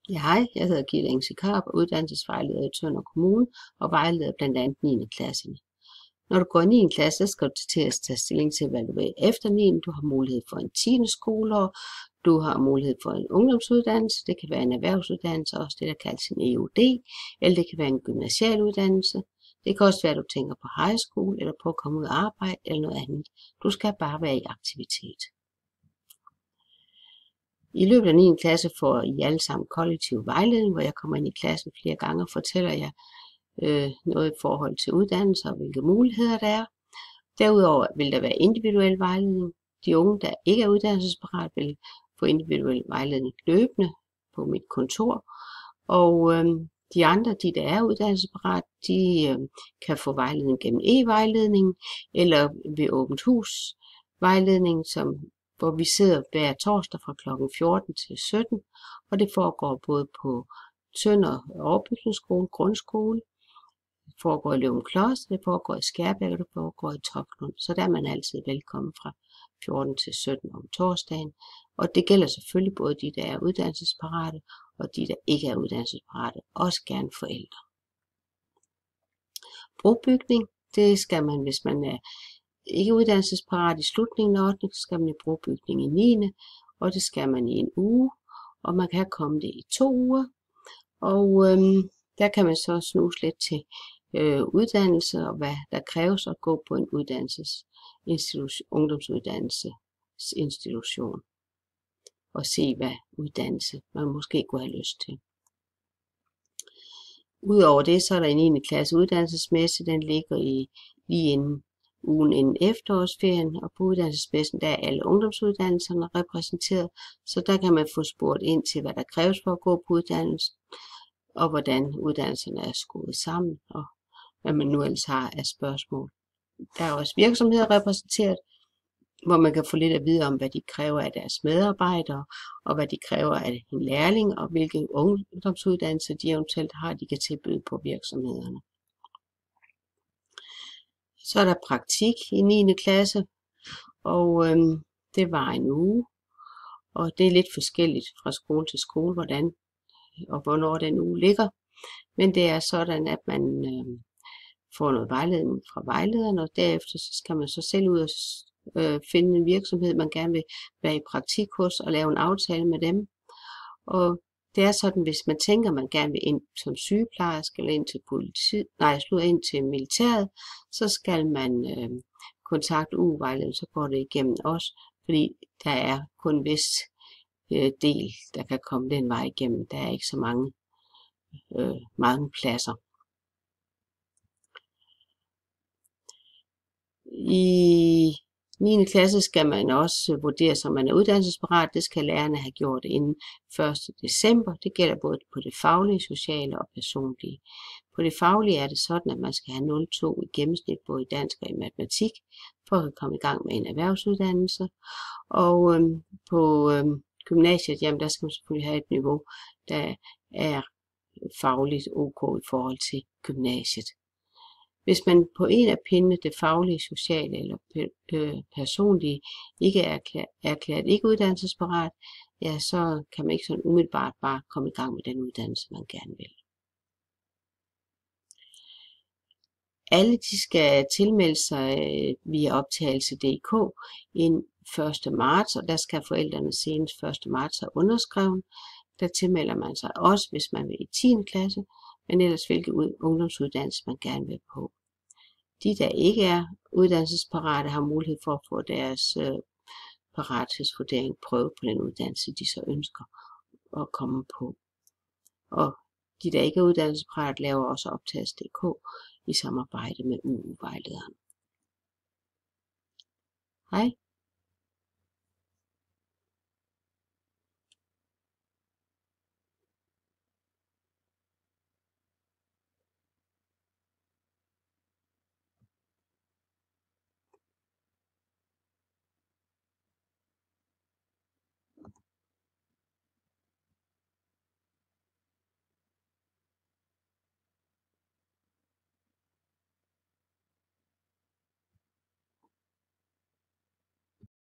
Ja, hej, jeg hedder Gitte Engse Karp, og uddannelsesvejleder i Tønder Kommune og vejleder blandt andet 9. klasserne. Når du går i 9. klasse, så skal du til at tage stilling til, hvad du vil efter 9. Du har mulighed for en 10. skoleår, du har mulighed for en ungdomsuddannelse, det kan være en erhvervsuddannelse, også det, der kaldes en EUD, eller det kan være en gymnasial uddannelse. Det kan også være, at du tænker på high school, eller på at komme ud og arbejde, eller noget andet. Du skal bare være i aktivitet. I løbet af 9. klasse får I alle sammen kollektiv vejledning, hvor jeg kommer ind i klassen flere gange og fortæller jer noget i forhold til uddannelse og hvilke muligheder der er. Derudover vil der være individuel vejledning. De unge, der ikke er uddannelsesparat, vil få individuel vejledning løbende på mit kontor. Og de andre, de der er uddannelsesparat, de kan få vejledning gennem e-vejledning eller ved åbent hus vejledning, hvor vi sidder hver torsdag fra kl. 14 til 17, og det foregår både på Tønder Overbygningsskole, grundskole, det foregår i Løgumkloster, det foregår i Skærbæk, og det foregår i Toklund. Så der er man altid velkommen fra 14 til 17 om torsdagen. Og det gælder selvfølgelig både de, der er uddannelsesparate, og de, der ikke er uddannelsesparate, også gerne forældre. Brobygning, det skal man, hvis man er ikke uddannelsesparat i slutningen af 8. så skal man i brobygning i 9. og det skal man i en uge, og man kan komme det i 2 uger. Og der kan man så snuse lidt til uddannelse og hvad der kræves at gå på en ungdomsuddannelsesinstitution og se, hvad uddannelse man måske kunne have lyst til. Udover det, så er der i 9. klasse uddannelsesmesse, den ligger lige inden ugen inden efterårsferien, og på uddannelsesmessen der er alle ungdomsuddannelserne repræsenteret, så der kan man få spurgt ind til, hvad der kræves for at gå på uddannelsen, og hvordan uddannelserne er skruet sammen, og hvad man nu ellers har af spørgsmål. Der er også virksomheder repræsenteret, hvor man kan få lidt at vide om, hvad de kræver af deres medarbejdere, og hvad de kræver af en lærling, og hvilke ungdomsuddannelser de eventuelt har, de kan tilbyde på virksomhederne. Så er der praktik i 9. klasse, og det var en uge, og det er lidt forskelligt fra skole til skole, hvordan og hvornår den uge ligger. Men det er sådan, at man får noget vejledning fra vejlederen, og derefter så skal man så selv ud og finde en virksomhed, man gerne vil være i praktik hos, og lave en aftale med dem. Og det er sådan, hvis man tænker, man gerne vil ind som sygeplejerske, eller ind til militæret, så skal man kontakte UU-vejledningen, så går det igennem os, fordi der er kun en vis del, der kan komme den vej igennem. Der er ikke så mange pladser. I 9. klasse skal man også vurderes, om man er uddannelsesparat. Det skal lærerne have gjort inden 1. december. Det gælder både på det faglige, sociale og personlige. På det faglige er det sådan, at man skal have 0,2 i gennemsnit både i dansk og i matematik, for at komme i gang med en erhvervsuddannelse. Og på gymnasiet, jamen der skal man selvfølgelig have et niveau, der er fagligt ok i forhold til gymnasiet. Hvis man på en af pindene, det faglige, sociale eller personlige, ikke er erklæret ikke uddannelsesparat, ja, så kan man ikke sådan umiddelbart bare komme i gang med den uddannelse, man gerne vil. Alle de skal tilmelde sig via optagelse.dk inden 1. marts, og der skal forældrene senest 1. marts have underskrevet. Der tilmelder man sig også, hvis man vil i 10. klasse, men ellers hvilke ungdomsuddannelse man gerne vil på. De, der ikke er uddannelsesparate, har mulighed for at få deres parathedsvurdering prøvet på den uddannelse, de så ønsker at komme på. Og de, der ikke er uddannelsesparate, laver også optages.dk i samarbejde med UU-vejlederen. Hej.